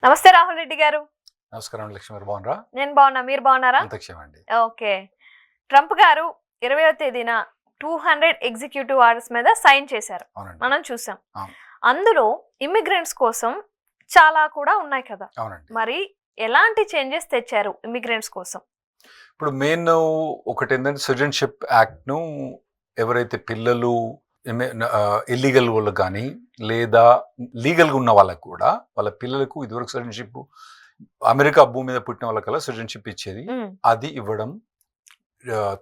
నమస్తే రాహుల్ రెడ్డి గారు. నమస్కారం లక్ష్మి గారు, బాగున్నారా? నేను బాగున్నా, మీరు బాగున్నారా? అంతక్షేమండి. ఓకే. ట్రంప్ గారు 20వ తేదీన 200 ఎగ్జిక్యూటివ్ ఆర్డర్స్ మీద సైన్ చేశారు, మనం చూసాం. అందులో ఇమిగ్రెంట్స్ కోసం చాలా కూడా ఉన్నాయి కదా. మరి ఎలాంటి చేంజెస్ తెచ్చారు ఇమిగ్రెంట్స్ కోసం? ఇప్పుడు మెయిన్ ఒకటి ఏంటంటే సిటిజన్షిప్ యాక్ట్ ను ఎవరైతే పిల్లలు ఇల్లీగల్ వాళ్ళకు కానీ లేదా లీగల్గా ఉన్న వాళ్ళకు కూడా వాళ్ళ పిల్లలకు ఇదివరకు సిటిజన్షిప్ అమెరికా భూమి మీద పుట్టిన వాళ్ళకల్లా సిటిజన్షిప్ ఇచ్చేది. అది ఇవ్వడం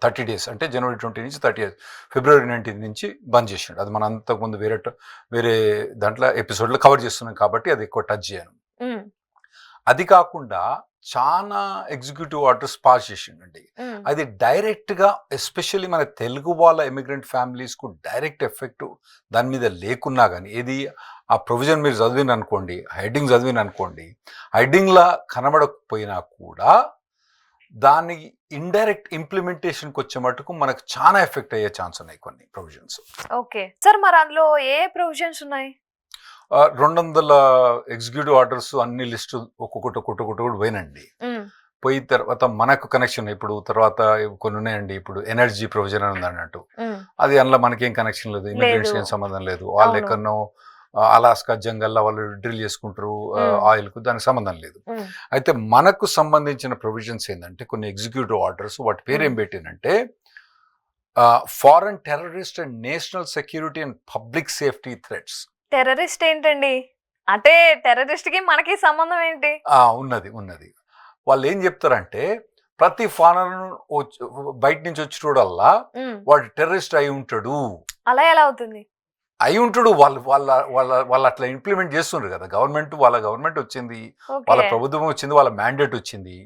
30 days అంటే జనవరి 20 నుంచి 30 days ఫిబ్రవరి 19 నుంచి బంద్ చేసిండు. అది మనం అంతకుముందు వేరే దాంట్లో ఎపిసోడ్లో కవర్ చేస్తున్నాం కాబట్టి అది ఎక్కువ టచ్ చేయను. అది కాకుండా చాలా ఎగ్జిక్యూటివ్ ఆర్డర్స్ పాస్ చేసిండండి. అది డైరెక్ట్ గా ఎస్పెషల్లీ మన తెలుగు వాళ్ళ ఇమిగ్రెంట్ ఫ్యామిలీస్ కు డైరెక్ట్ ఎఫెక్ట్ దాని మీద లేకున్నా కానీ ఏది ఆ ప్రొవిజన్ మీరు చదివిన అనుకోండి, హెడ్డింగ్ చదివిన అనుకోండి, హెడ్డింగ్ లా కనబడకపోయినా కూడా దాని ఇండైరెక్ట్ ఇంప్లిమెంటేషన్కి వచ్చే మటుకు మనకు చాలా ఎఫెక్ట్ అయ్యే ఛాన్స్ ఉన్నాయి కొన్ని ప్రొవిజన్స్. ఓకే సార్, మరి అందులో ఏ ప్రొవిజన్స్ ఉన్నాయి? 200 ఎగ్జిక్యూటివ్ ఆర్డర్స్ అన్ని లిస్టు ఒక్కొక్కటి పోయినండి. పోయిన తర్వాత మనకు కనెక్షన్ ఇప్పుడు తర్వాత కొన్ని ఉన్నాయండి. ఇప్పుడు ఎనర్జీ ప్రొవిజన్ అని ఉంది అన్నట్టు, అది అందులో మనకేం కనెక్షన్ లేదు, ఇమిగ్రెంట్స్ ఏం సంబంధం లేదు. వాళ్ళు ఎక్కడనో అలాస్కా జంగల్లో వాళ్ళు డ్రిల్ చేసుకుంటారు ఆయిల్ కు, దానికి సంబంధం లేదు. అయితే మనకు సంబంధించిన ప్రొవిజన్స్ ఏంటంటే కొన్ని ఎగ్జిక్యూటివ్ ఆర్డర్స్, వాటి పేరు ఏం పెట్టినంటే foreign terrorist and national security and public safety threats. Terrorist ఏంటండి? అంటే టెర్రరిస్ట్ కి మనకి సంబంధం ఏంటి? ఉన్నది. వాళ్ళు ఏం చెప్తారంటే ప్రతి ఫారెన్ బయట నుంచి వచ్చేటోడల్లా వాడు టెర్రరిస్ట్ అయి ఉంటాడు. అలా ఎలా అవుతుంది? అయి ఉంటాడు. వాళ్ళు అట్లా ఇంప్లిమెంట్ చేస్తుండ్రు కదా. వాళ్ళ గవర్నమెంట్ వచ్చింది, వాళ్ళ ప్రభుత్వం వచ్చింది, వాళ్ళ మ్యాండేట్ వచ్చింది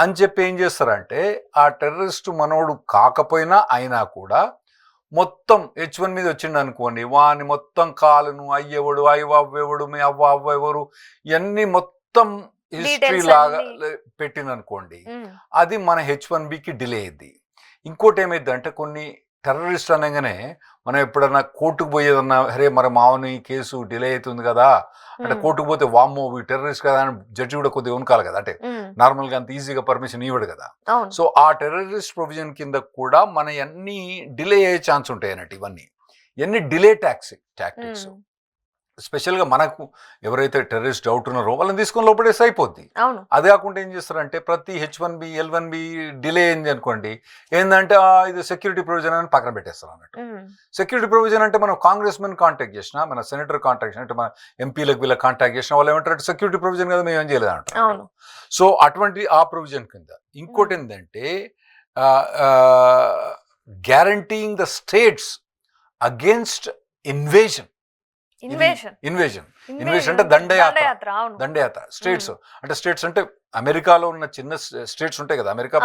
అని చెప్పి ఏం చేస్తారంటే ఆ టెర్రరిస్ట్ మనోడు కాకపోయినా అయినా కూడా మొత్తం H1 మీద వచ్చిండు అనుకోండి, వాని మొత్తం కాలును అయ్యేవాడు అవ్వేవాడు మీ అవ్వ ఎవరు ఇవన్నీ మొత్తం హిస్టరీ లాగా పెట్టిననుకోండి, అది మన H1Bకి డిలే అయ్యింది. ఇంకోటి ఏమైంది అంటే కొన్ని టెర్రరిస్ట్ అనగానే మనం ఎప్పుడన్నా కోర్టుకు పోయేదన్నా, అరే మరి మావని కేసు డిలే అవుతుంది కదా అంటే కోర్టుకు పోతే వామ్మో ఈ టెర్రరిస్ట్ కదా అని జడ్జి కూడా కొద్దిగా ఉనకాలి కదా. అంటే నార్మల్గా అంత ఈజీగా పర్మిషన్ ఇవ్వడు కదా. సో ఆ టెర్రరిస్ట్ ప్రొవిజన్ కింద కూడా మన అన్ని డిలే అయ్యే ఛాన్స్ ఉంటాయి అన్నట్టు. ఇవన్నీ డిలే టాక్టిక్స్. స్పెషల్గా మనకు ఎవరైతే టెర్రరిస్ట్ డౌట్ ఉన్నారో వాళ్ళని తీసుకొని లోపడేసి అయిపోద్ది. అది కాకుండా ఏం చేస్తారంటే ప్రతి H1B L1B డిలే అయింది అనుకోండి, ఏంటంటే ఇది సెక్యూరిటీ ప్రొవిజన్ అని పక్కన పెట్టేస్తారు అన్నట్టు. సెక్యూరిటీ ప్రొవిజన్ అంటే మనం కాంగ్రెస్ మెన్ కాంటాక్ట్ చేసినా, మన సెనేటర్ కాంటాక్ట్ చేసిన, అంటే మన ఎంపీలకు వీళ్ళకి కాంటాక్ట్ చేసిన వాళ్ళు ఏమంటారు సెక్యూరిటీ ప్రొవిజన్ కదా మేము ఏం చేయలేదు అంటారు. సో అటువంటి ఆ ప్రొవిజన్ కింద ఇంకోటి ఏంటంటే guaranteeing the states against invasion అంటే దండయాత్ర. స్టేట్స్ అంటే అమెరికాలో ఉన్న చిన్న స్టేట్స్ ఉంటాయి కదా, అమెరికా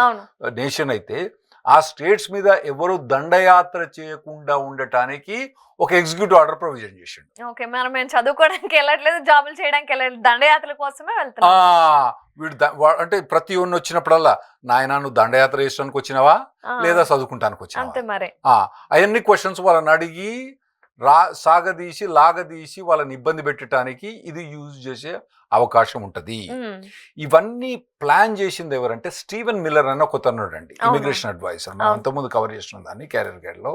నేషన్ అయితే ఆ స్టేట్స్ మీద ఎవరు దండయాత్ర చేయకుండా ఉండటానికి ఒక ఎగ్జిక్యూటివ్ ఆర్డర్ ప్రొవిజన్ చేసిండు. మనం చదువుకోవడానికి వెళ్ళట్లేదు, జాబులు చేయడానికి వెళ్ళలేదు, దండయాత్ర కోసమే వెళ్తాం. అంటే ప్రతి ఒన్న వచ్చినప్పుడల్లా నాయన నువ్వు దండయాత్ర చేయడానికి వచ్చినావా లేదా చదువుకుంటానికి వచ్చినావా, అవన్నీ క్వశ్చన్స్ వాళ్ళని అడిగి సాగదీసి లాగదీసి వాళ్ళని ఇబ్బంది పెట్టడానికి ఇది యూజ్ చేసే అవకాశం ఉంటది. ఇవన్నీ ప్లాన్ చేసింది ఎవరంటే స్టీవెన్ మిల్లర్ అన్న ఒక అతను అండి, ఇమిగ్రేషన్ అడ్వైజర్. మనం అంతకుముందు కవర్ చేసిన దాన్ని క్యారియర్ గైడ్ లో.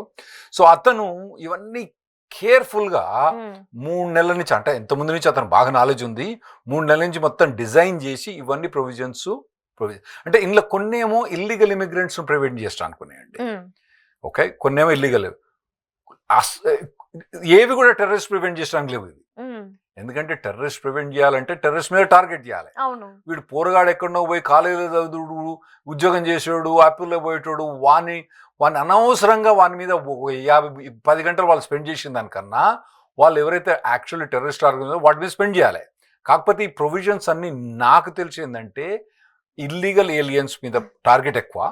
సో అతను ఇవన్నీ కేర్ఫుల్ గా 3 నెలల నుంచి, అంటే ఎంత ముందు నుంచి అతను బాగా నాలెడ్జ్ ఉంది, 3 నెలల నుంచి మొత్తం డిజైన్ చేసి ఇవన్నీ ప్రొవిజన్స్ అంటే ఇందులో కొన్నేమో ఇల్లీగల్ ఇమిగ్రెంట్స్ ప్రివెంట్ చేస్తా అనుకున్నాయండి. ఓకే, కొన్నేమో ఇల్లీగల్, ఏవి కూడా టెర్రరిస్ట్ ప్రివెంట్ చేయడానికి లేవు ఇది. ఎందుకంటే టెర్రరిస్ట్ ప్రివెంట్ చేయాలంటే టెర్రరిస్ట్ మీద టార్గెట్ చేయాలి. వీడు పోరగాడు ఎక్కడో పోయి కాలేజీలో చదువుడు, ఉద్యోగం చేసేవాడు, యాపిల్లో పోయేటోడు, వాని అనవసరంగా వాని మీద 50-10 గంటలు వాళ్ళు స్పెండ్ చేసిన దానికన్నా వాళ్ళు ఎవరైతే యాక్చువల్లీ టెర్రరిస్ట్ టార్గెట్ వాటి మీద స్పెండ్ చేయాలి. కాకపోతే ఈ ప్రొవిజన్స్ అన్ని నాకు తెలిసిందంటే ఇల్లీగల్ ఏలియన్స్ మీద టార్గెట్ ఎక్కువ,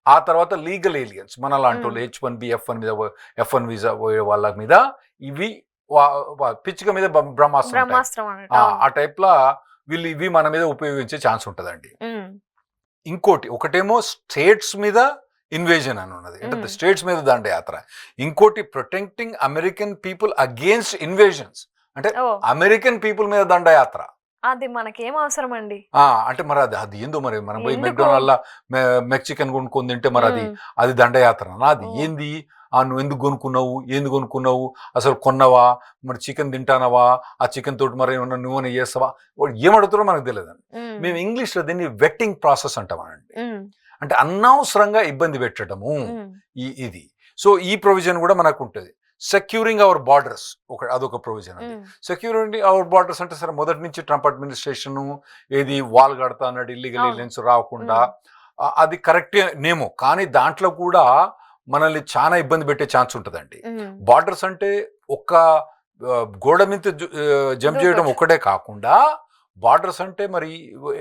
ఆ తర్వాత లీగల్ ఏలియన్స్ మన లాంటి వాళ్ళు H1B F1 వీసా పోయే వాళ్ళ మీద ఇవి పిచ్చిక మీద బ్రహ్మాస్త్రం ఆ టైప్ లా వీళ్ళు ఇవి మన మీద ఉపయోగించే ఛాన్స్ ఉంటదండి. ఇంకోటి ఒకటేమో స్టేట్స్ మీద ఇన్వేజన్ అని ఉన్నది, అంటే స్టేట్స్ మీద దండయాత్ర. ఇంకోటి protecting American people against invasions, అంటే అమెరికన్ పీపుల్ మీద దండయాత్ర. అది మనకేం అవసరం అండి. అంటే మరి అది ఏందో మరి మనం పోయి మెక్డొనాల్డ్ మెక్సికన్ కొనుక్కొని తింటే మరి అది దండయాత్రనా? అది ఏంది? నువ్వు ఎందుకు కొనుక్కున్నావు, ఏంది కొనుక్కున్నావు, అసలు కొన్నవా, మరి చికెన్ తింటానవా, ఆ చికెన్ తోటి మరి ఏమన్నా నువ్వు చేస్తావా, వాడు ఏమడుగుతారో మనకు తెలియదండి. మేము ఇంగ్లీష్లో దీన్ని వెట్టింగ్ ప్రాసెస్ అంటామనండి. అంటే అనవసరంగా ఇబ్బంది పెట్టడము ఇది. సో ఈ ప్రొవిజన్ కూడా మనకు ఉంటుంది. సెక్యూరింగ్ అవర్ బార్డర్స్ అదొక ప్రొవిజన్ అండి. సెక్యూరింగ్ అవర్ బార్డర్స్ అంటే సరే మొదటి నుంచి ట్రంప్ అడ్మినిస్ట్రేషన్ ఏది వాల్ కడతా అన్నాడు, ఇల్లీగల్ ఎలియన్స్ రాకుండా, అది కరెక్టే నేమో, కానీ దాంట్లో కూడా మనల్ని చాలా ఇబ్బంది పెట్టే ఛాన్స్ ఉంటుందండి. బార్డర్స్ అంటే ఒక్క గోడ మీద జంప్ చేయడం ఒక్కటే కాకుండా, బార్డర్స్ అంటే మరి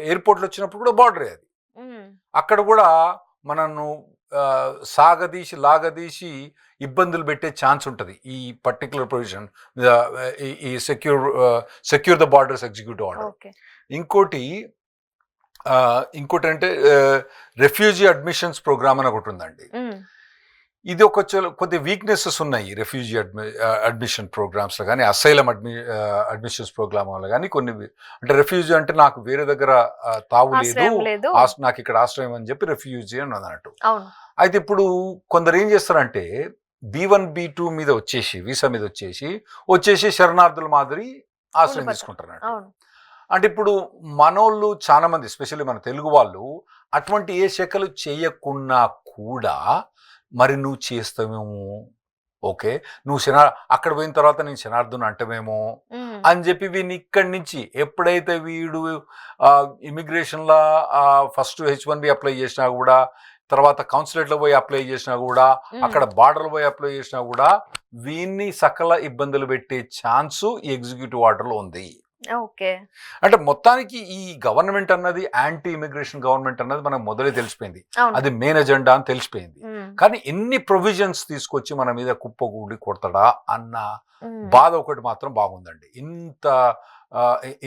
ఎయిర్పోర్ట్లో వచ్చినప్పుడు కూడా బార్డరే అది. అక్కడ కూడా మనను లాగదీసి ఇబ్బందులు పెట్టే ఛాన్స్ ఉంటుంది ఈ పర్టికులర్ ప్రొవిజన్, ఈ secure the borders executive order. ఇంకోటి అంటే రెఫ్యూజీ అడ్మిషన్స్ ప్రోగ్రామ్ అని ఒకటి ఉందండి. ఇది కొద్ది వీక్నెసెస్ ఉన్నాయి రెఫ్యూజీ అడ్మిషన్ ప్రోగ్రామ్స్లో కానీ, అసైలం అడ్మిషన్స్ ప్రోగ్రామ్లో కానీ. కొన్ని అంటే రెఫ్యూజీ అంటే నాకు వేరే దగ్గర తావు లేదు, నాకు ఇక్కడ ఆశ్రయం అని చెప్పి రెఫ్యూజీ అని అన్నట్టు. అయితే ఇప్పుడు కొందరు ఏం చేస్తారంటే B1 B2 మీద వచ్చేసి వీసా మీద వచ్చేసి శరణార్థుల మాదిరి ఆశ్రయం తీసుకుంటారు. అంటే ఇప్పుడు మనోళ్ళు చాలా మంది, ఎస్పెషల్లీ మన తెలుగు వాళ్ళు, అటువంటి ఏ శకలు చేయకున్నా కూడా మరి నువ్వు చేస్తావేమో, ఓకే నువ్వు అక్కడ పోయిన తర్వాత నేను శనార్థుని అంటమేమో అని చెప్పి వీడిని ఇక్కడి నుంచి ఎప్పుడైతే వీడు ఇమిగ్రేషన్లో ఫస్ట్ H1B అప్లై చేసినా కూడా, తర్వాత కౌన్సిలేట్లో పోయి అప్లై చేసినా కూడా, అక్కడ బార్డర్లో పోయి అప్లై చేసినా కూడా వీన్ని సకల ఇబ్బందులు పెట్టే ఛాన్సు ఈ ఎగ్జిక్యూటివ్ ఆర్డర్లో ఉంది. అంటే మొత్తానికి ఈ గవర్నమెంట్ అన్నది యాంటీ ఇమిగ్రేషన్ గవర్నమెంట్ అన్నది మనకు మొదలే తెలిసిపోయింది, అది మెయిన్ ఎజెండా అని తెలిసిపోయింది. కానీ ఎన్ని ప్రొవిజన్స్ తీసుకొచ్చి మన మీద కుప్పగూడి కొడతాడా అన్న బాధ ఒకటి మాత్రం బాగుందండి.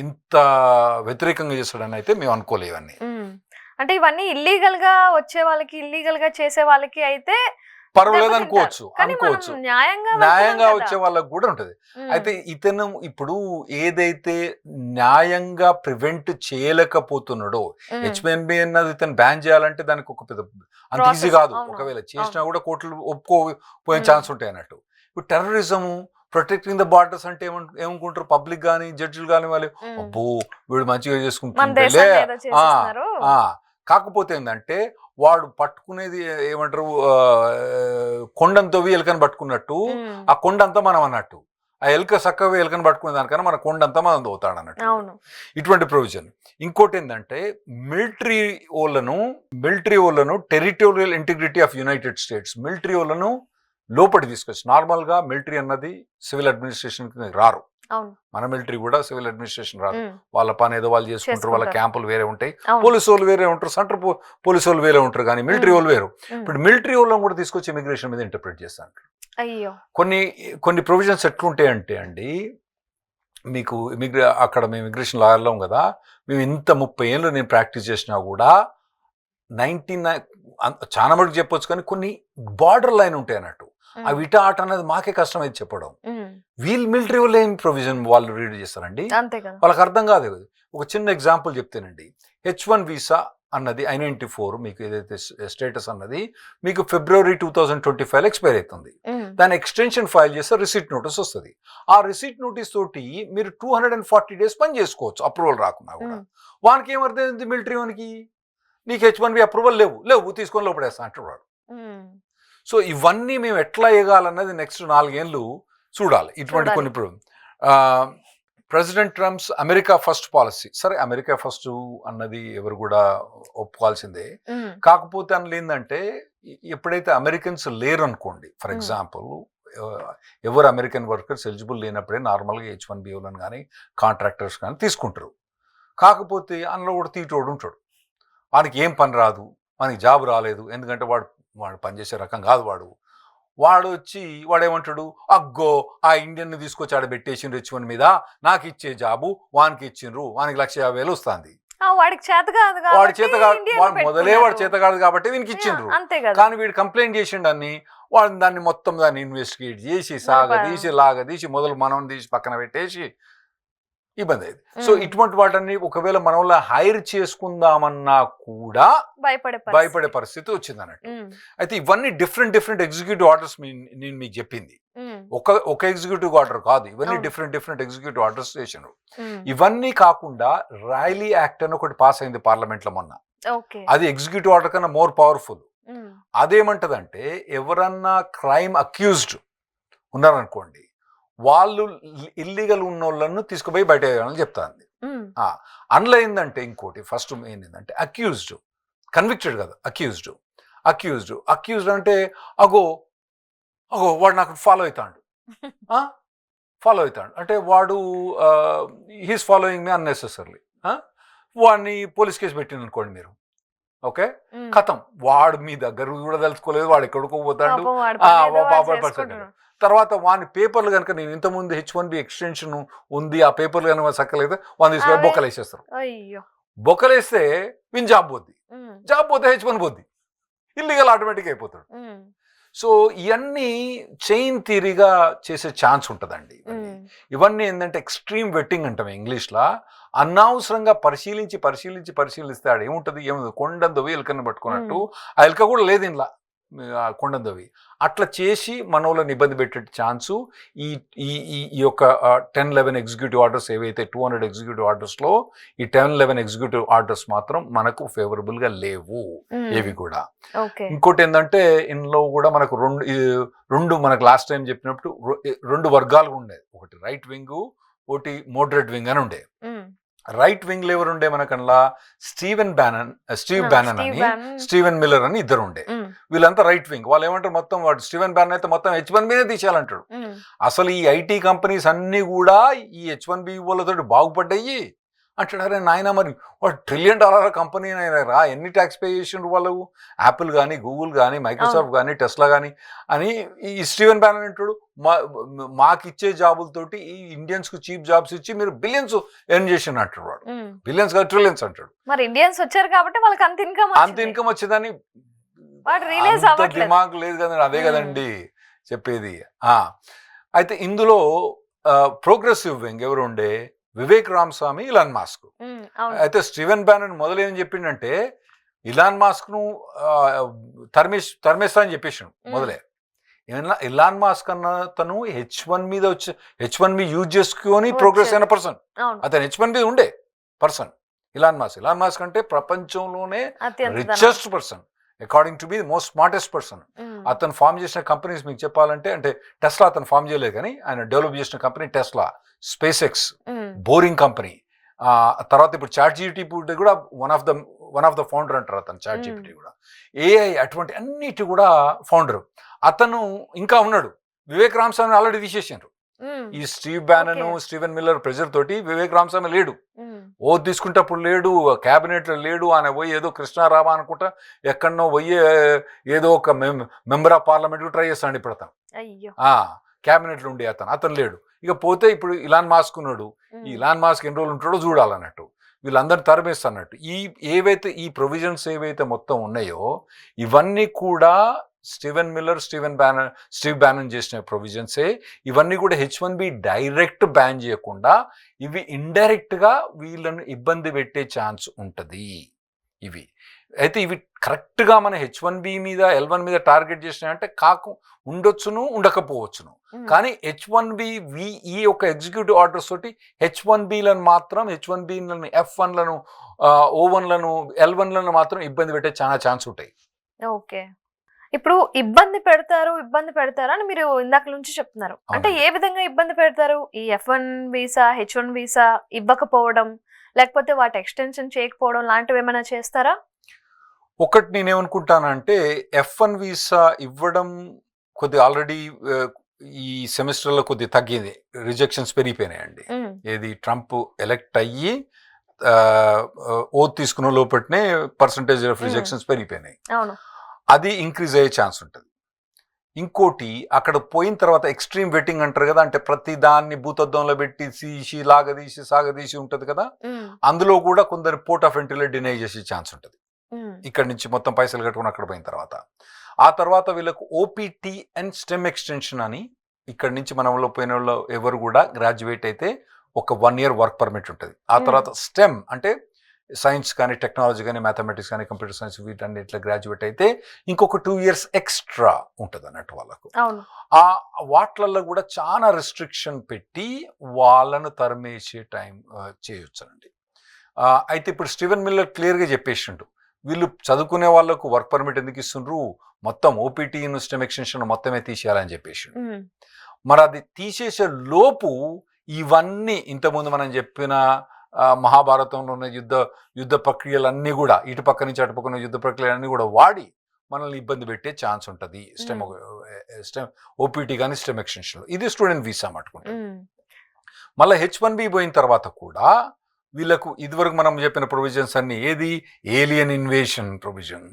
ఇంత వ్యతిరేకంగా చేస్తాడని అయితే మేము అనుకోలేవన్నీ. అంటే ఇవన్నీ ఇల్లీగల్ గా వచ్చే వాళ్ళకి, ఇల్లీగల్ గా చేసే వాళ్ళకి అయితే పర్వాలేదు అనుకోవచ్చు, న్యాయంగా వచ్చే వాళ్ళకు కూడా ఉంటది. అయితే ఇతను ఇప్పుడు ఏదైతే న్యాయంగా ప్రివెంట్ చేయలేకపోతున్నాడో, H1B అన్నది ఇతను బ్యాన్ చేయాలంటే దానికి ఒక పెద్ద అంత ఈజీ కాదు. ఒకవేళ చేసినా కూడా కోర్టులు ఒప్పుకోపోయే ఛాన్స్ ఉంటాయి అన్నట్టు. ఇప్పుడు టెర్రరిజము, ప్రొటెక్టింగ్ ద బార్డర్స్ అంటే ఏమనుకుంటారు పబ్లిక్ కానీ, జడ్జిలు కానీ, వాళ్ళు అబ్బో వీడు మంచిగా చేసుకుంటుంటే. కాకపోతే ఏంటంటే వాడు పట్టుకునేది ఏమంటారు, కొండంతో ఎలుకని పట్టుకున్నట్టు, ఆ కొండంతా మనం అన్నట్టు, ఆ ఎలుక చక్కగా ఎలుకని పట్టుకునే దానికన్నా మన కొండంతా మనం దోతాడు అన్నట్టు. ఇటువంటి ప్రొవిజన్. ఇంకోటి ఏంటంటే మిలిటరీ వాళ్ళను territorial integrity of United states, military వాళ్ళను లోపలికి తీసుకొచ్చి, నార్మల్గా మిలిటరీ అన్నది సివిల్ అడ్మినిస్ట్రేషన్ రారు, మన మిలిటరీ కూడా సివిల్ అడ్మినిస్ట్రేషన్ రాదు, వాళ్ళ పని ఏదో వాళ్ళు చేసుకుంటారు, వాళ్ళ క్యాంపులు వేరే ఉంటాయి, పోలీసు వాళ్ళు వేరే ఉంటారు, సెంటర్ పోలీసు వాళ్ళు వేరే ఉంటారు, కానీ మిలిటరీ వాళ్ళు వేరు. ఇప్పుడు మిలిటరీ వాళ్ళని కూడా తీసుకొచ్చి ఇమిగ్రేషన్ మీద ఇంటర్ప్రిట్ చేస్తాను. కొన్ని ప్రొవిజన్స్ ఎట్లుంటాయంటే అండి, మీకు అక్కడ మేము ఇమిగ్రేషన్ లాయర్లో కదా, మేము ఇంత 30 ఏళ్ళు నేను ప్రాక్టీస్ చేసినా కూడా 99 చాలా మటుకు చెప్పొచ్చు, కానీ కొన్ని బార్డర్ లైన్ ఉంటాయి అన్నట్టు, అవి ఇట ఆట అనేది మాకే కష్టమైతే చెప్పడం. వీళ్ళు మిలిటరీ వాళ్ళు ఏం ప్రొవిజన్ వాళ్ళు రీడ్ చేస్తారండి, వాళ్ళకి అర్థం కాదు. ఒక చిన్న ఎగ్జాంపుల్ చెప్తేనండి, H1 వీసా అన్నది I-94 మీకు ఏదైతే స్టేటస్ అన్నది మీకు February 2025 ఎక్స్పైర్ అవుతుంది. దాని ఎక్స్టెన్షన్ ఫైల్ చేస్తే రిసీట్ నోటీస్ వస్తుంది. ఆ రిసీట్ నోటీస్ తోటి మీరు 240 days పని చేసుకోవచ్చు, అప్రూవల్ రాకున్నా కూడా. వానికి ఏమర్థమైంది, మిలిటరీ వానికి నీకు H1B అప్రూవల్ లేవు తీసుకొని లోపడేస్తా అంటున్నాడు. సో ఇవన్నీ మేము ఎట్లా వేయగాలన్నది నెక్స్ట్ 4 ఏళ్ళు చూడాలి. ఇటువంటి కొన్ని president Trump's America first policy, సరే అమెరికా ఫస్ట్ అన్నది ఎవరు కూడా ఒప్పుకోవాల్సిందే. కాకపోతే అందులో ఏంటంటే ఎప్పుడైతే అమెరికన్స్ లేరు అనుకోండి, ఫర్ ఎగ్జాంపుల్ ఎవరు అమెరికన్ వర్కర్స్ ఎలిజిబుల్ లేనప్పుడే నార్మల్గా H1B వాళ్ళని కానీ కాంట్రాక్టర్స్ కానీ తీసుకుంటారు. కాకపోతే అందులో కూడా తీటోడు ఉంటాడు, వానికి ఏం పని రాదు, వానికి జాబ్ రాలేదు, ఎందుకంటే వాడు పనిచేసే రకం కాదు, వాడు వచ్చి వాడేమంటాడు, అగ్గో ఆ ఇండియన్ తీసుకొచ్చి ఆడ పెట్టేసిండ్రు H1 మీద, నాకు ఇచ్చే జాబు వానికి ఇచ్చిండ్రు, వానికి 150,000 వస్తుంది, వాడి చేత కాదు కాబట్టి వీనికి ఇచ్చిండ్రు. కానీ వీడు కంప్లైంట్ చేసిండు అన్ని, వాడు దాన్ని ఇన్వెస్టిగేట్ చేసి సాగదీసి లాగదీసి మొదలు మనం తీసి పక్కన పెట్టేసి ఇబ్బంది అయింది. సో ఇటువంటి వాటిని ఒకవేళ మన వల్ల హైర్ చేసుకుందామన్నా కూడా భయపడే పరిస్థితి వచ్చింది అన్నట్టు. అయితే ఇవన్నీ డిఫరెంట్ ఎగ్జిక్యూటివ్ ఆర్డర్స్ నేను మీకు చెప్పింది. ఒక ఎగ్జిక్యూటివ్ ఆర్డర్ కాదు, ఇవన్నీ డిఫరెంట్ ఎగ్జిక్యూటివ్ ఆర్డర్స్ చేసినారు. ఇవన్నీ కాకుండా రైలీ యాక్ట్ అని ఒకటి పాస్ అయింది పార్లమెంట్ లో మొన్న. అది ఎగ్జిక్యూటివ్ ఆర్డర్ కన్నా మోర్ పవర్ఫుల్. అదేమంటదంటే ఎవరన్నా క్రైమ్ అక్యూజ్డ్ ఉన్నారనుకోండి, వాళ్ళు ఇల్లీగల్ ఉన్న వాళ్ళను తీసుకుపోయి బయట వేయాలని చెప్తాంది. అందులో ఏంటంటే ఇంకోటి ఫస్ట్ మెయిన్ ఏంటంటే అక్యూజ్డ్, కన్విక్టెడ్ కదా, అక్యూజ్డ్ అంటే అగో వాడు నాకు ఫాలో అవుతాడు అంటే వాడు హీస్ ఫాలోయింగ్ మీ అన్నెసెసర్లీ, వాడిని పోలీస్ కేసు పెట్టింది అనుకోండి మీరు, ఓకే కథం, వాడు మీ దగ్గర కూడా తెలుసుకోలేదు, వాడు ఎక్కడికో పోతాడు, తర్వాత వాని పేపర్లు కనుక నేను ఇంతకుముందు H1B ఎక్స్టెన్షన్ ఉంది, ఆ పేపర్లు కనుక సక్కలేదు, వాడిని తీసుకొని బొక్కలేసేస్తారు. బొక్కలేస్తే వీని జాబ్ పోతే H1 పోద్ది, ఇల్లీగల్ ఆటోమేటిక్ అయిపోతాడు. సో ఇవన్నీ చైన్ థియరీగా చేసే ఛాన్స్ ఉంటుందండి. ఇవన్నీ ఏంటంటే ఎక్స్ట్రీమ్ వెట్టింగ్ అంటాం ఇంగ్లీష్లో. అనవసరంగా పరిశీలిస్తే ఆడ ఏముంటుంది, కొండందవి ఎలుకని పట్టుకున్నట్టు, ఆ ఎలుక కూడా లేదు ఇంట్లో కొండందవి. అట్లా చేసి మన వాళ్ళని ఇబ్బంది పెట్టే ఛాన్సు ఈ యొక్క 10-11 ఎగ్జిక్యూటివ్ ఆర్డర్స్ ఏవైతే 200 ఎగ్జిక్యూటివ్ ఆర్డర్స్లో ఈ 10-11 ఎగ్జిక్యూటివ్ ఆర్డర్స్ మాత్రం మనకు ఫేవరబుల్గా లేవు ఏవి కూడా. ఇంకోటి ఏంటంటే ఇందులో కూడా మనకు రెండు మనకు లాస్ట్ టైం చెప్పినప్పుడు 2 వర్గాలు ఉండేది, ఒకటి రైట్ వింగ్, ఒకటి మోడరేట్ వింగ్ అని ఉండే. రైట్ వింగ్ లో ఎవరు ఉండే మనకల్లా స్టీవ్ బ్యానన్ అని, స్టీవెన్ మిల్లర్ అని ఇద్దరు ఉండే. వీళ్ళంతా రైట్ వింగ్. వాళ్ళు ఏమంటారు, మొత్తం వాడు స్టీవెన్ బ్యానన్ అయితే మొత్తం H1B తీసేయాలంటాడు. అసలు ఈ ఐటీ కంపెనీస్ అన్ని కూడా ఈ H1B వాళ్ళతో బాగుపడ్డాయి అంటాడు. అరే నాయన, మరి వాడు $1 ట్రిలియన్ కంపెనీ రా, ఎన్ని ట్యాక్స్ పే చేసిండ్రు వాళ్ళు, యాపిల్ కానీ, గూగుల్ కానీ, మైక్రోసాఫ్ట్ కానీ, టెస్లా కానీ అని. ఈ స్టీవెన్ బ్యానన్ అంటాడు, మాకు ఇచ్చే జాబులతోటి ఈ ఇండియన్స్ కు చీప్ జాబ్స్ ఇచ్చి మీరు బిలియన్స్ ఎర్న్ చేసిన అంటాడు. వాడు బిలియన్స్ కాదు ట్రిలియన్స్ అంటాడు. మరి ఇండియన్స్ వచ్చారు కాబట్టి వాళ్ళకి అంత ఇన్కమ్ వచ్చేదని దిమాగ్ లేదు కదండి. అదే కదండి చెప్పేది. అయితే ఇందులో ప్రోగ్రెసివ్ వింగ్ ఎవరు ఉండే, వివేక్ రామస్వామి, ఇలాన్ మాస్క్. అయితే స్టీవెన్ బ్యానన్ మొదలు ఏం చెప్పిండంటే ఇలాన్ మాస్క్ ను తరిమేస్తా అని చెప్పేసాడు మొదలే. ఇలాన్ మాస్క్ అన్న తను H1B యూజ్ చేసుకొని ప్రోగ్రెస్ అయిన పర్సన్. అతను H1B ఉండే పర్సన్ ఇలాన్ మాస్క్ అంటే ప్రపంచంలోనే richest person, according to be most smartest person. అతను ఫామ్ చేసిన కంపెనీస్ మీకు చెప్పాలంటే, అంటే టెస్లా అతను ఫామ్ చేయలేదు కానీ ఆయన డెవలప్ చేసిన company Tesla, space X, boring company. తర్వాత ఇప్పుడు ChatGPT కూడా వన్ ఆఫ్ ద ఫౌండర్ అంటారు అతను. ChatGPT కూడా AI అటువంటి అన్నిటి కూడా ఫౌండర్ అతను. ఇంకా ఉన్నాడు వివేక్ రామస్వామి ఆల్రెడీ తీసేసారు. ఈ స్టీవ్ బ్యానన్, స్టీవెన్ మిల్లర్ ప్రెజర్ తోటి వివేక్ రామస్వామి లేడు, ఓ తీసుకుంటప్పుడు లేడు, క్యాబినెట్ లో లేడు. ఆయన పోయి ఏదో కృష్ణారామ అనుకుంటా ఎక్కడనో పోయి ఏదో ఒక మెంబర్ ఆఫ్ పార్లమెంట్ ట్రై చేస్తాడు ఇప్పుడు అతను. క్యాబినెట్ లో ఉండే అతను లేడు. ఇక పోతే ఇప్పుడు ఇలాన్ మాస్క్ ఉన్నాడు. ఈ ఇలాన్ మాస్క్ ఎన్ని రోజులు ఉంటాడో చూడాలన్నట్టు. వీళ్ళందరినీ తరిమేస్తున్నట్టు. ఈ ప్రొవిజన్స్ ఏవైతే మొత్తం ఉన్నాయో ఇవన్నీ కూడా స్టీవ్ బ్యానన్ చేసిన ప్రొవిజన్సే. ఇవన్నీ కూడా H1B డైరెక్ట్ బ్యాన్ చేయకుండా ఇవి ఇండైరెక్ట్ గా వీళ్ళను ఇబ్బంది పెట్టే ఛాన్స్ ఉంటది. అయితే ఇవి కరెక్ట్ గా మన H1B మీద L1 మీద టార్గెట్ చేసినాయంటే ఉండొచ్చును, ఉండకపోవచ్చును. కానీ H1B ఈ యొక్క ఎగ్జిక్యూటివ్ ఆర్డర్స్ తోటి H1Bలను మాత్రం, H1Bలను, F1లను, O1లను, L1లను మాత్రం ఇబ్బంది పెట్టే చాలా ఛాన్స్ ఉంటాయి. ఓకే, ఇప్పుడు ఇబ్బంది పెడతారు అని మీరు ఇందాక నుంచి చెప్తున్నారు. అంటే ఏ విధంగా ఇబ్బంది పెడతారు? ఈ F1 వీసా, H1 వీసా ఇవ్వకపోవడం, లేకపోతే వాటి ఎక్స్టెన్షన్ చేయకపోవడం లాంటివి ఏమైనా చేస్తారా? ఒకటి నేనేమనుకుంటానంటే F1 వీసా ఇవ్వడం కొద్దిగా ఆల్రెడీ ఈ సెమిస్టర్లో కొద్దిగా తగ్గింది, రిజెక్షన్స్ పెరిగిపోయినాయండి. ఏది ట్రంప్ ఎలక్ట్ అయ్యి ఓత్ తీసుకున్న లోపట్నే పర్సంటేజ్ ఆఫ్ రిజెక్షన్స్ పెరిగిపోయినాయి. అది ఇంక్రీజ్ అయ్యే ఛాన్స్ ఉంటుంది. ఇంకోటి అక్కడ పోయిన తర్వాత ఎక్స్ట్రీమ్ వెట్టింగ్ అంటారు కదా, అంటే ప్రతి దాన్ని భూతద్దంలో పెట్టి తీసి లాగదీసి సాగదీసి ఉంటది కదా, అందులో కూడా కొందరు పోర్ట్ ఆఫ్ ఎంట్రీలో డినై చేసే ఛాన్స్ ఉంటుంది. ఇక్కడ నుంచి మొత్తం పైసలు కట్టుకుని అక్కడ పోయిన తర్వాత, ఆ తర్వాత వీళ్ళకు OPT అండ్ స్టెమ్ ఎక్స్టెన్షన్ అని, ఇక్కడ నుంచి మనలో పోయిన వాళ్ళు ఎవరు కూడా గ్రాడ్యుయేట్ అయితే ఒక 1 year వర్క్ పర్మిట్ ఉంటుంది. ఆ తర్వాత స్టెమ్ అంటే సైన్స్ కానీ టెక్నాలజీ కానీ మ్యాథమెటిక్స్ కానీ కంప్యూటర్ సైన్స్ వీటన్నిటిలో గ్రాడ్యుయేట్ అయితే ఇంకొక 2 years ఎక్స్ట్రా ఉంటుంది అన్నట్టు వాళ్ళకు. ఆ వాటిలలో కూడా చాలా రెస్ట్రిక్షన్ పెట్టి వాళ్ళను తరిమేసే టైం చేయొచ్చునండి. అయితే ఇప్పుడు స్టీవెన్ మిల్లర్ క్లియర్గా చెప్పేసిండు, వీళ్ళు చదువుకునే వాళ్ళకు వర్క్ పర్మిట్ ఎందుకు ఇస్తుండ్రు, మొత్తం ఓపీటీ స్టెమ్ ఎక్స్టెన్షన్ మొత్తమే తీసేయాలని చెప్పేసి. మరి అది తీసేసే లోపు ఇవన్నీ ఇంతకుముందు మనం చెప్పిన మహాభారతంలో ఉన్న యుద్ధ ప్రక్రియలన్నీ కూడా ఇటు పక్క నుంచి అటు పక్కన యుద్ధ ప్రక్రియలన్నీ కూడా వాడి మనల్ని ఇబ్బంది పెట్టే ఛాన్స్ ఉంటుంది స్టెమ్ ఓపీటీ కానీ స్టెమ్ ఎక్స్టెన్షన్. ఇది స్టూడెంట్ వీసా మట్టుకుంటే. మళ్ళీ H1B పోయిన తర్వాత కూడా వీళ్ళకు ఇదివరకు మనం చెప్పిన ప్రొవిజన్స్ అన్ని ఏది ఏలియన్ ఇన్వేషన్ ప్రొవిజన్,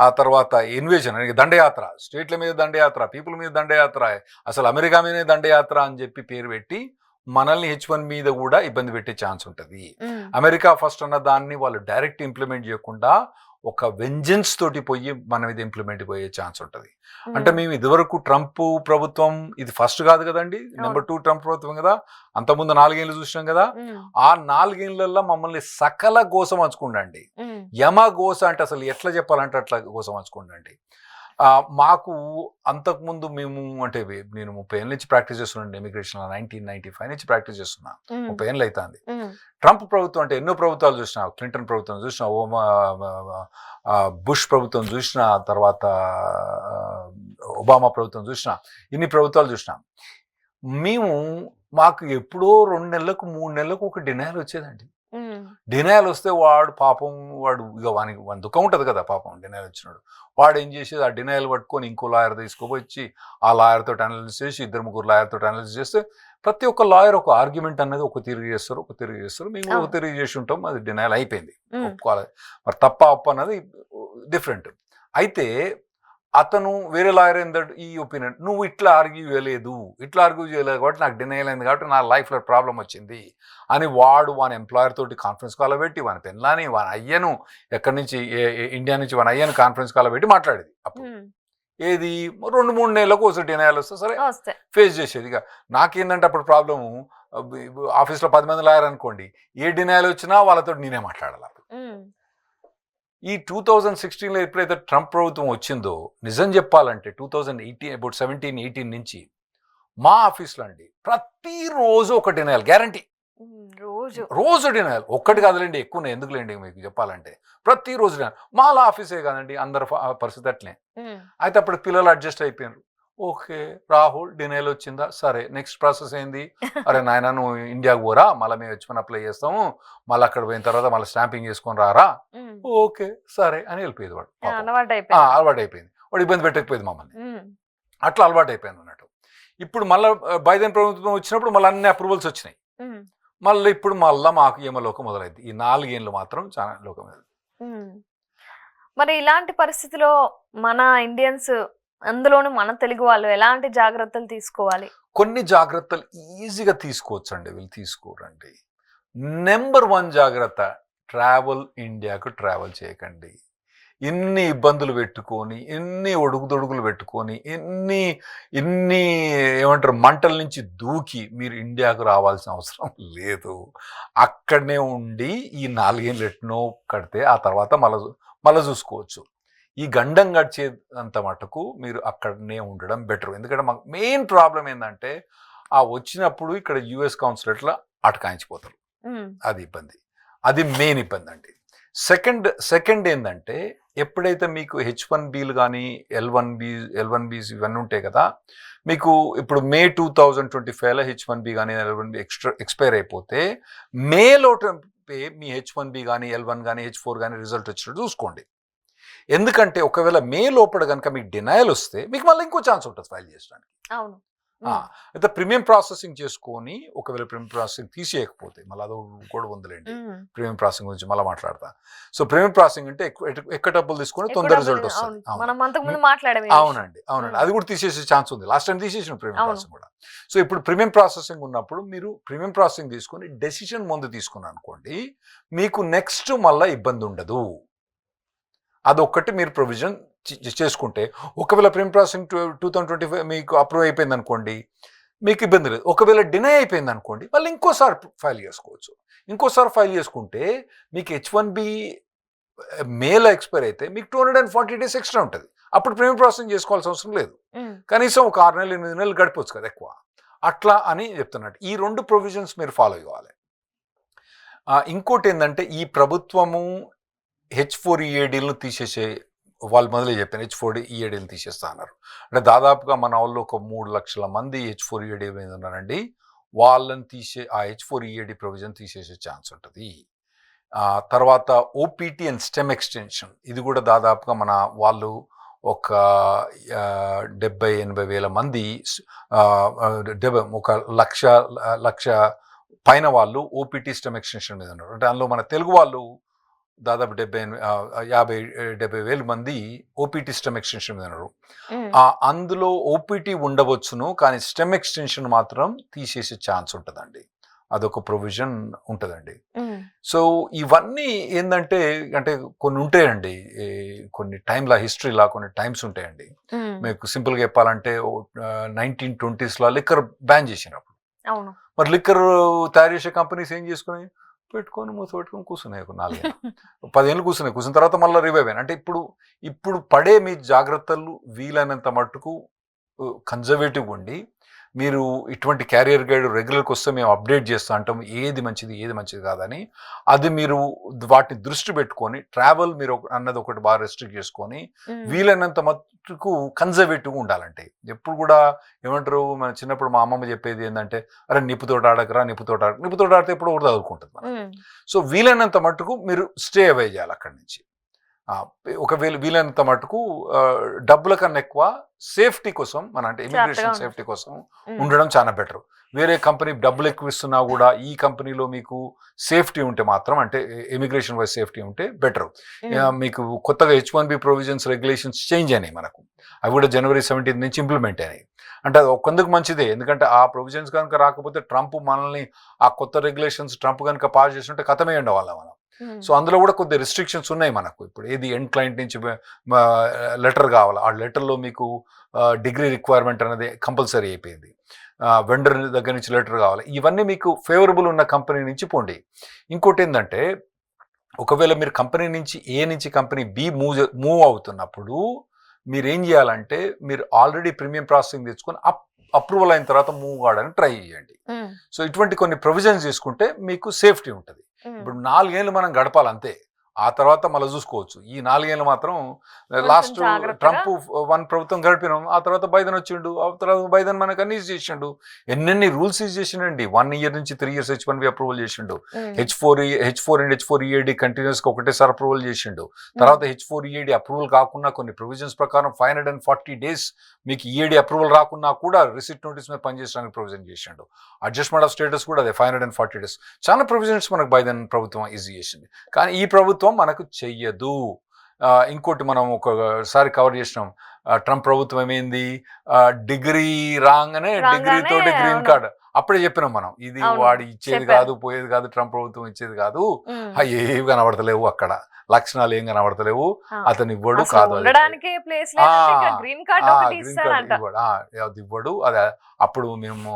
ఆ తర్వాత ఇన్వేషన్ దండయాత్ర, స్టేట్ల మీద దండయాత్ర, పీపుల్ మీద దండయాత్ర, అసలు అమెరికా మీదే దండయాత్ర అని చెప్పి పేరు పెట్టి మనల్ని H1 మీద కూడా ఇబ్బంది పెట్టే ఛాన్స్ ఉంటుంది. అమెరికా ఫస్ట్ అన్న దాన్ని వాళ్ళు డైరెక్ట్ ఇంప్లిమెంట్ చేయకుండా ఒక వెంజెన్స్ తోటి పోయి మన మీద ఇంప్లిమెంట్ పోయే ఛాన్స్ ఉంటుంది. అంటే మేము ఇదివరకు ట్రంప్ ప్రభుత్వం ఇది ఫస్ట్ కాదు కదండి, నెంబర్ 2 ట్రంప్ ప్రభుత్వం కదా, అంతకుముందు 4 ఏళ్ళు చూసినాం కదా. ఆ 4 ఏళ్లలో మమ్మల్ని సకల గోసం అంచుకుండండి, యమ గోస అంటే అసలు ఎట్లా చెప్పాలంటే అట్లా గోసం అంచుకుండండి. మాకు అంతకుముందు మేము అంటే నేను 30 ఏళ్ళ నుంచి ప్రాక్టీస్ చేస్తున్నాను ఇమిగ్రేషన్ 1995 నుంచి ప్రాక్టీస్ చేస్తున్నా, 30 ఏళ్ళు అవుతుంది. ట్రంప్ ప్రభుత్వం అంటే ఎన్నో ప్రభుత్వాలు చూసినా, క్లింటన్ ప్రభుత్వం చూసినా, బుష్ ప్రభుత్వం చూసినా, తర్వాత ఒబామా ప్రభుత్వం చూసినా, ఇన్ని ప్రభుత్వాలు చూసినా. మాకు ఎప్పుడో 2 నెలలకు 3 నెలలకు ఒక డినైల్ వచ్చేదండి. డినైల్ వస్తే వాడు పాపం ఇక వానికి దుఃఖం ఉంటుంది కదా పాపం, డినైల్ వచ్చినాడు. వాడు ఏం చేసేది ఆ డినైల్ పట్టుకొని ఇంకో లాయర్ తీసుకుపోయి ఆ లాయర్ తోటి అనాలిసిస్ చేసి 2-3 లాయర్ తోటి అనాలిసిస్ చేస్తే ప్రతి ఒక్క లాయర్ ఒక ఆర్గ్యుమెంట్ అనేది ఒక తిరిగి చేస్తారు. మేము ఒక తిరిగి చేసి ఉంటాం, అది డినైల్ అయిపోయింది. ఒప్పుకోవాలి. మరి తప్ప అప్పు అన్నది డిఫరెంట్. అయితే అతను వేరే లాయర్ ఏంటంటే ఈ ఒపీనియన్, నువ్వు ఇట్లా ఆర్గ్యూ చేయలేదు కాబట్టి నాకు డినైల్ అయింది కాబట్టి నా లైఫ్లో ప్రాబ్లం వచ్చింది అని వాని ఎంప్లాయర్ తోటి కాన్ఫరెన్స్ కాల్ పెట్టి వాని పెళ్ళాని వాని అయ్యను ఎక్కడి నుంచి ఇండియా నుంచి వాని అయ్యను కాన్ఫరెన్స్ కాల్ పెట్టి మాట్లాడేది. అప్పుడు ఏది 2-3 నెలలకు ఒకసారి డినైల్ వస్తే సరే ఫేస్ చేసేది. ఇక నాకేందంటే అప్పుడు ప్రాబ్లము, ఆఫీస్లో 10 మంది లాయర్ అనుకోండి, ఏ డినైల్ వచ్చినా వాళ్ళతో నేనే మాట్లాడాలి. ఈ 2016లో ఎప్పుడైతే ట్రంప్ ప్రభుత్వం వచ్చిందో నిజం చెప్పాలంటే 2018 అబౌట్ 17-18 నుంచి మా ఆఫీస్లో అండి ప్రతిరోజు ఒక డినైల్ గ్యారంటీ, రోజు డినైల్. ఒక్కటి కాదులేండి, ఎక్కువ ఎందుకులేండి మీకు చెప్పాలంటే, ప్రతిరోజు డినైల్. మా ఆఫీసే కాదండి, అందరి పరిస్థితి అట్లే. అయితే అప్పుడు పిల్లలు అడ్జస్ట్ అయిపోయారు. ఓకే రాహుల్ డినైల్ వచ్చిందా, సరే నెక్స్ట్ ప్రాసెస్ ఏంది, అరే నాయన నువ్వు ఇండియాకు పోరా, మళ్ళీ మేము వచ్చి అప్లై చేస్తాము, మళ్ళీ అక్కడ పోయిన తర్వాత మళ్ళీ స్టాంపింగ్ చేసుకొని రారా, ఓకే సరే అని వెళ్ళిపోయేది. వాడు అలవాటు అయిపోయింది, వాడు ఇబ్బంది పెట్టకపోయేది మమ్మల్ని, అట్లా అలవాటు అయిపోయింది అన్నట్టు. ఇప్పుడు మళ్ళీ బైడెన్ ప్రభుత్వం వచ్చినప్పుడు మళ్ళీ అన్ని అప్రూవల్స్ వచ్చినాయి. మళ్ళీ ఇప్పుడు మాకు ఏమలోకం మొదలైంది. ఈ 4 ఏళ్ళు మాత్రం చాలా లోకం. మరి ఇలాంటి పరిస్థితిలో మన ఇండియన్స్, అందులోనూ మన తెలుగు వాళ్ళు ఎలాంటి జాగ్రత్తలు తీసుకోవాలి? కొన్ని జాగ్రత్తలు ఈజీగా తీసుకోవచ్చు అండి, వీళ్ళు తీసుకోరండి. నెంబర్ 1 జాగ్రత్త, ఇండియాకు ట్రావెల్ చేయకండి. ఇన్ని ఇబ్బందులు పెట్టుకొని, ఇన్ని ఒడుగుదొడుగులు పెట్టుకొని, ఇన్ని ఏమంటారు మంటల నుంచి దూకి మీరు ఇండియాకు రావాల్సిన అవసరం లేదు. అక్కడనే ఉండి ఈ 4 ఏళ్ళు ఎట్నో కడితే ఆ తర్వాత మళ్ళీ చూసుకోవచ్చు. ఈ గండం గడిచేంత మటుకు మీరు అక్కడనే ఉండడం బెటర్. ఎందుకంటే మాకు మెయిన్ ప్రాబ్లం ఏంటంటే ఆ వచ్చినప్పుడు ఇక్కడ US కాన్సులేట్లో అటకాయించిపోతారు, అది ఇబ్బంది, అది మెయిన్ ఇబ్బంది అండి. సెకండ్ ఏంటంటే ఎప్పుడైతే మీకు H1Bలు కానీ L1Bs ఇవన్నీ ఉంటాయి కదా, మీకు ఇప్పుడు మే 2025లో H1B కానీ L1B ఎక్స్పైర్ అయిపోతే మేలో మీ H1B కానీ L1 కానీ H4 కానీ రిజల్ట్ వచ్చినట్టు చూసుకోండి. ఎందుకంటే ఒకవేళ మే లోపల కనుక మీకు డినైల్ వస్తే మీకు మళ్ళీ ఇంకో ఛాన్స్ ఉంటుంది ఫైల్ చేయడానికి. అయితే ప్రీమియం ప్రాసెసింగ్ చేసుకొని, ఒకవేళ ప్రీమియం ప్రాసెసింగ్ తీసేయకపోతే మళ్ళీ అదో కూడా ఉందిలేండి, ప్రీమియం ప్రాసెసింగ్ గురించి మళ్ళీ మాట్లాడతా. సో ప్రీమియం ప్రాసెసింగ్ అంటే ఎక్కువ డబ్బులు తీసుకొని తొందర రిజల్ట్ వస్తుంది. అవునండి, అది కూడా తీసేసే ఛాన్స్ ఉంది. లాస్ట్ టైం తీసేసిన ప్రీమియం ప్రాసెసింగ్ కూడా. సో ఇప్పుడు ప్రీమియం ప్రాసెసింగ్ ఉన్నప్పుడు మీరు ప్రీమియం ప్రాసెసింగ్ తీసుకొని డెసిషన్ ముందు తీసుకుని అనుకోండి, మీకు నెక్స్ట్ మళ్ళీ ఇబ్బంది ఉండదు. అదొక్కటి మీరు ప్రొవిజన్ చేసుకుంటే, ఒకవేళ ప్రీమియం ప్రాసెసింగ్ 2025 మీకు అప్రూవ్ అయిపోయింది అనుకోండి, మీకు ఇబ్బంది లేదు. ఒకవేళ డినై అయిపోయింది అనుకోండి, వాళ్ళు ఇంకోసారి ఫైల్ చేసుకోవచ్చు. ఇంకోసారి ఫైల్ చేసుకుంటే మీకు H1B మేలో ఎక్స్పైర్ అయితే మీకు 240 days ఎక్స్ట్రా ఉంటుంది. అప్పుడు ప్రీమియం ప్రాసెసింగ్ చేసుకోవాల్సిన అవసరం లేదు. కనీసం ఒక 6 నెలలు 8 నెలలు గడిపొచ్చు కదా ఎక్కువ. అట్లా అని చెప్తున్నట్టు ఈ 2 ప్రొవిజన్స్ మీరు ఫాలో అవ్వాలి. ఇంకోటి ఏంటంటే ఈ ప్రభుత్వము H4EADలను తీసేసే వాళ్ళు మొదలే చెప్పాను, H4EADలను తీసేస్తా అన్నారు. అంటే దాదాపుగా మన వాళ్ళు ఒక 3 లక్షల మంది H4EAD మీద ఉన్నారండి. వాళ్ళని ఆ H4EAD ప్రొవిజన్ తీసేసే ఛాన్స్ ఉంటుంది. తర్వాత OPT అండ్ స్టెమ్ ఎక్స్టెన్షన్ ఇది కూడా దాదాపుగా మన వాళ్ళు ఒక 70-80 వేల మంది, ఒక లక్ష పైన వాళ్ళు OPT స్టెమ్ ఎక్స్టెన్షన్ మీద ఉన్నారు. అంటే అందులో మన తెలుగు వాళ్ళు దాదాపు 50-70 వేల మంది OPT స్టెమ్ ఎక్స్టెన్షన్ మీద ఉన్నారు. అందులో OPT ఉండవచ్చును, కానీ స్టెమ్ ఎక్స్టెన్షన్ మాత్రం తీసేసే ఛాన్స్ ఉంటుందండి. అదొక ప్రొవిజన్ ఉంటుందండి. సో ఇవన్నీ ఏంటంటే అంటే కొన్ని ఉంటాయండి, కొన్ని టైంలా హిస్టరీలా కొన్ని టైమ్స్ ఉంటాయండి. మీకు సింపుల్గా చెప్పాలంటే 1920s లిక్కర్ బ్యాన్ చేసినప్పుడు మరి లిక్కర్ తయారు చేసే కంపెనీస్ ఏం చేసుకుని పెట్టుకొని పెట్టుకొని కూర్చున్నాయి. ఒక 4-10 ఏళ్ళు కూర్చున్న తర్వాత మళ్ళీ రివైవ్ అయినా. అంటే ఇప్పుడు పడే మీ జాగ్రత్తలు వీలైనంత మట్టుకు కన్జర్వేటివ్ ఉండి, మీరు ఇటువంటి క్యారియర్ గైడ్ రెగ్యులర్కి వస్తే మేము అప్డేట్ చేస్తూ అంటాం ఏది మంచిది కాదని. అది మీరు వాటిని దృష్టి పెట్టుకొని ట్రావెల్ మీరు అన్నది ఒకటి బాగా రెస్ట్రిక్ట్ చేసుకొని వీలైనంత మట్టుకు కన్జర్వేటివ్గా ఉండాలంటే. ఎప్పుడు కూడా ఏమంటారు, మన చిన్నప్పుడు మా అమ్మమ్మ చెప్పేది ఏంటంటే, అరే నిప్పుతోట ఆడితే ఎప్పుడు ఒకటి చదువుకుంటుంది మనం. సో వీలైనంత మట్టుకు మీరు స్టే అవే చేయాలి అక్కడి నుంచి. ఒకవేళ వీలైనంత మటుకు డబ్బుల కన్నా ఎక్కువ సేఫ్టీ కోసం, మన అంటే ఇమిగ్రేషన్ సేఫ్టీ కోసం ఉండడం చాలా బెటర్. వేరే కంపెనీ డబ్బులు ఎక్కువ ఇస్తున్నా కూడా ఈ కంపెనీలో మీకు సేఫ్టీ ఉంటే మాత్రం, అంటే ఇమిగ్రేషన్ వైజ్ సేఫ్టీ ఉంటే బెటర్. మీకు కొత్తగా H1B ప్రొవిజన్స్ రెగ్యులేషన్స్ చేంజ్ అయినాయి మనకు. అవి కూడా January 17 నుంచి ఇంప్లిమెంట్ అయినాయి. అంటే అది ఒకందుకు మంచిదే, ఎందుకంటే ఆ ప్రొవిజన్స్ కనుక రాకపోతే ట్రంప్ మనల్ని ఆ కొత్త రెగ్యులేషన్స్ ట్రంప్ కనుక పాస్ చేస్తుంటే కథమే ఉండేవాళ్ళం మనం. సో అందులో కూడా కొద్ది రిస్ట్రిక్షన్స్ ఉన్నాయి మనకు. ఇప్పుడు ఏది ఎండ్ క్లయింట్ నుంచి లెటర్ కావాలి, ఆ లెటర్లో మీకు డిగ్రీ రిక్వైర్మెంట్ అనేది కంపల్సరీ అయిపోయింది. వెండర్ దగ్గర నుంచి లెటర్ కావాలి. ఇవన్నీ మీకు ఫేవరబుల్ ఉన్న కంపెనీ నుంచి పోండి. ఇంకోటి ఏంటంటే, ఒకవేళ మీరు కంపెనీ నుంచి A నుంచి కంపెనీ B మూవ్ అవుతున్నప్పుడు మీరు ఏం చేయాలంటే, మీరు ఆల్రెడీ ప్రీమియం ప్రాసెసింగ్ తెచ్చుకొని అప్రూవల్ అయిన తర్వాత మూవ్ కావడానికి ట్రై చేయండి. సో ఇటువంటి కొన్ని ప్రొవిజన్స్ తీసుకుంటే మీకు సేఫ్టీ ఉంటుంది. ఇప్పుడు 4 ఏళ్ళు మనం గడపాలి అంతే, ఆ తర్వాత మళ్ళీ చూసుకోవచ్చు. ఈ 4 ఏళ్ళు మాత్రం లాస్ట్ ట్రంప్ 1 ప్రభుత్వం గడిపినాం, ఆ తర్వాత బైడెన్ వచ్చిండు, ఆ తర్వాత బైడెన్ మనకు అన్ని చేసిండు, ఎన్నెన్ని రూల్స్ యూజ్ చేసిండండి. 1 year నుంచి 3 years H1B అప్రూవల్ చేసిండు. H4 అండ్ H4EAD కంటిన్యూస్ గా ఒకటేసారి అప్రూవల్ చేసిండు. తర్వాత H4EAD అప్రూవల్ కాకుండా కొన్ని ప్రొవిజన్స్ ప్రకారం 540 days మీకు EAD అప్రూవల్ రాకున్నా కూడా రిసిట్ నోటీస్ మీద పనిచేయడానికి ప్రొవిజన్ చేసిండు. అడ్జస్ట్మెంట్ ఆఫ్ స్టేటస్ కూడా అదే 540 days. చాలా ప్రొవిజన్స్ మనకు బైడెన్ ప్రభుత్వం ఈజీ చేసింది, కానీ ఈ ప్రభుత్వం మనకు చెయ్యదు. ఇంకోటి మనం ఒకసారి కవర్ చేసినాం, ట్రంప్ ప్రభుత్వం ఏమైంది, డిగ్రీ రాగానే డిగ్రీతో గ్రీన్ కార్డ్ అప్పుడే చెప్పినాం మనం, ఇది వాడు ఇచ్చేది కాదు, పోయేది కాదు, ట్రంప్ ప్రభుత్వం ఇచ్చేది కాదు. ఏవి కనబడతలేవు, అక్కడ లక్షణాలు ఏం కనబడతలేవు, అతను ఇవ్వడు కాదు, అది ఇవ్వడు. అది అప్పుడు మేము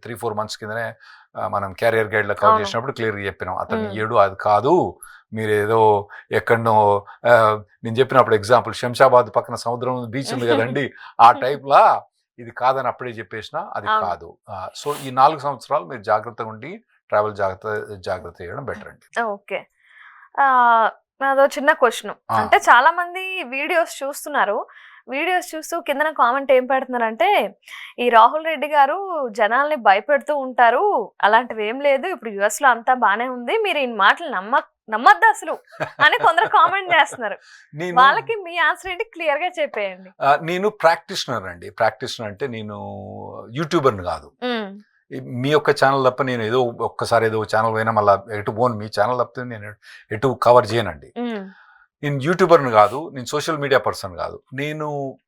3-4 months కిందనే మనం క్యారియర్ గైడ్ లో కవర్ చేసినప్పుడు క్లియర్గా చెప్పినాం, అతను ఇయ్యడు, అది కాదు. మీరు ఏదో ఎక్కడనో నేను చెప్పినప్పుడు ఎగ్జాంపుల్ శంషాబాద్ పక్కన సముద్రం బీచ్ ఉంది కదండి, ఆ టైప్లా ఇది కాదని అప్పుడే చెప్పేసిన, అది కాదు. సో ఈ 4 సంవత్సరాలు మీరు జాగ్రత్తగా ఉండి ట్రావెల్ జాగ్రత్త చేయడం బెటర్ అండి. ఓకే, నాదో చిన్న క్వశ్చన్. అంటే చాలా మంది వీడియోస్ చూస్తున్నారు, వీడియోస్ చూస్తూ కింద కామెంట్ ఏం పెడుతున్నారంటే, ఈ రాహుల్ రెడ్డి గారు జనాల్ని భయపెడుతూ ఉంటారు, అలాంటివి ఏం లేదు, ఇప్పుడు US లో అంతా బానే ఉంది, మీరు ఈ మాటలు నమ్మద్దు అసలు అని కొందరు కామెంట్ చేస్తున్నారు. వాళ్ళకి మీ ఆన్సర్ ఏంటి, క్లియర్ గా చెప్పేయండి. నేను ప్రాక్టీషనర్ అండి. ప్రాక్టీషనర్ అంటే నేను యూట్యూబర్ని కాదు. మీ యొక్క ఛానల్ తప్ప నేను ఏదో ఒక్కసారి ఏదో ఛానల్ పోయినా మళ్ళీ ఎటు పోను, మీ ఛానల్ తప్పితే నేను ఎటు కవర్ చేయనండి. నేను యూట్యూబర్ని కాదు, నేను సోషల్ మీడియా పర్సన్ కాదు. నేను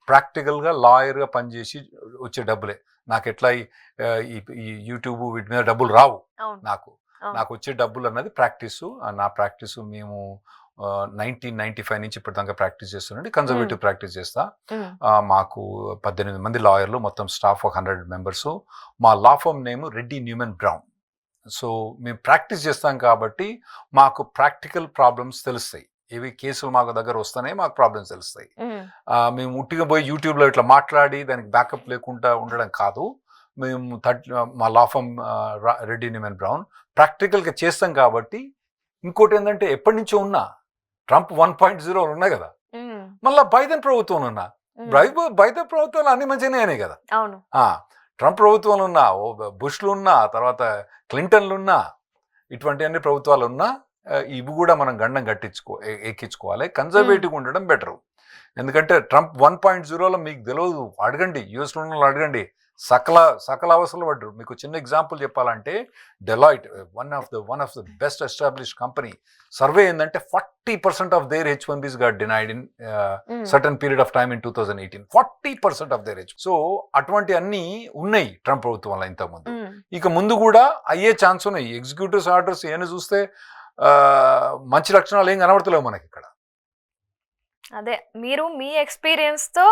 ప్రాక్టికల్గా లాయర్గా పనిచేసి వచ్చే డబ్బులే నాకు. ఎట్లా ఈ యూట్యూబ్ వీటి మీద డబ్బులు రావు నాకు వచ్చే డబ్బులు అన్నది ప్రాక్టీసు. నా ప్రాక్టీసు మేము 1995 నుంచి ఇప్పటిదాకా ప్రాక్టీస్ చేస్తున్నాండి. కన్జర్వేటివ్ ప్రాక్టీస్ చేస్తా. మాకు 18 మంది లాయర్లు, మొత్తం స్టాఫ్ 100 మెంబర్స్. మా law firm name Reddy Newman Brown. So మేము ప్రాక్టీస్ చేస్తాం కాబట్టి మాకు ప్రాక్టికల్ ప్రాబ్లమ్స్ తెలుస్తాయి. ఇవి కేసులు మాకు దగ్గర వస్తానే మాకు ప్రాబ్లమ్స్ తెలుస్తాయి. మేము ఉట్టిగా పోయి యూట్యూబ్లో ఇట్లా మాట్లాడి దానికి బ్యాకప్ లేకుండా ఉండడం కాదు. మేము మా law firm Reddy Newman Brown ప్రాక్టికల్గా చేస్తాం కాబట్టి. ఇంకోటి ఏంటంటే ఎప్పటి నుంచో ఉన్నా ట్రంప్ 1.0 ఉన్నాయి కదా, మళ్ళీ బైడెన్ ప్రభుత్వం ఉన్నా, బైడెన్ ప్రభుత్వాలు అన్ని మంచిగానే అయినాయి కదా. ట్రంప్ ప్రభుత్వాలు ఉన్నా, బుష్లు ఉన్నా, తర్వాత క్లింటన్లు ఉన్నా, ఇటువంటి అన్ని ప్రభుత్వాలు ఉన్నా ఇవి కూడా మనం గండం ఎక్కించుకోవాలి. కన్జర్వేటివ్గా ఉండడం బెటరు. ఎందుకంటే ట్రంప్ 1.0లో మీకు తెలియదు, అడగండి, యూఎస్లో అడగండి, సకల అవసరాలు పడ్డారు. మీకు చిన్న ఎగ్జాంపుల్ చెప్పాలంటే Deloitte, one of the best established company, survey ఏంటంటే 40% of their H1Bs got denied in certain period of time in 2018. 40% of their H. So అటువంటి అన్ని ఉన్నాయి ట్రంప్ ప్రభుత్వంలో ఇంతకుముందు. ఇక ముందు కూడా అయ్యే ఛాన్స్ ఉన్నాయి. ఎగ్జిక్యూటివ్స్ ఆర్డర్స్ ఏమైనా చూస్తే మంచి లక్షణాలు ఏం కనబడతలేవు మనకి ఇక్కడ. అదే మీరు మీ ఎక్స్పీరియన్స్ తో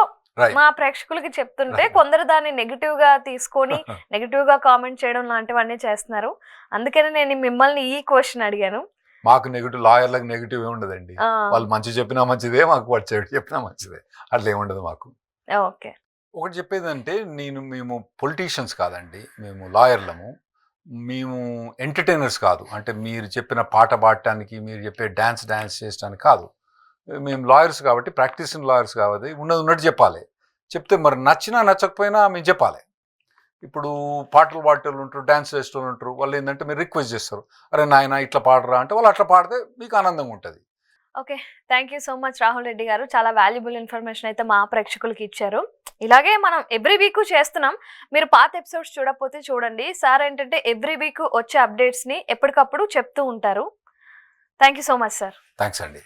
మా ప్రేక్షకులకి చెప్తుంటే కొందరు దాన్ని నెగిటివ్ గా తీసుకొని నెగిటివ్ గా కామెంట్ చేయడం లాంటివన్నీ చేస్తున్నారు. అందుకని నేను మిమ్మల్ని ఈ క్వశ్చన్ అడిగాను. మాకు నెగిటివ్, లాయర్లకు నెగిటివ్ ఉండదండి. వాళ్ళు మంచి చెప్పినా మంచిదే, మాకు వాడు చెడు చెప్పినా మంచిదే, అట్లా ఏముండదు మాకు. ఓకే, ఒకటి చెప్పేదంటే మేము పొలిటీషియన్స్ కాదండి, మేము లాయర్లము. మేము ఎంటర్టైనర్స్ కాదు. అంటే మీరు చెప్పిన పాట పాడటానికి, మీరు చెప్పే డ్యాన్స్ చేయడానికి కాదు. మేము లాయర్స్ కాబట్టి, ప్రాక్టీసింగ్ లాయర్స్ కాబట్టి ఉన్నట్టు చెప్పాలి. చెప్తే మరి నచ్చినా నచ్చకపోయినా మేము చెప్పాలి. ఇప్పుడు పాటలు పాడేటోళ్ళు ఉంటారు, డ్యాన్స్ చేసేటోళ్ళు ఉంటారు. వాళ్ళు ఏంటంటే మీరు రిక్వెస్ట్ చేస్తారు, అరే నాయన ఇట్లా పాడరా అంటే వాళ్ళు అట్లా పాడితే మీకు ఆనందంగా ఉంటుంది. Okay, thank you so much Rahul Reddy గారు. చాలా వాల్యుబుల్ ఇన్ఫర్మేషన్ అయితే మా ప్రేక్షకులకి ఇచ్చారు. ఇలాగే మనం ఎవ్రీ వీక్ చేస్తున్నాం. మీరు పాత ఎపిసోడ్స్ చూడకపోతే చూడండి. సార్ ఏంటంటే ఎవ్రీ వీక్ వచ్చే అప్డేట్స్ని ఎప్పటికప్పుడు చెప్తూ ఉంటారు. Thank you so much sir. Thanks అండి.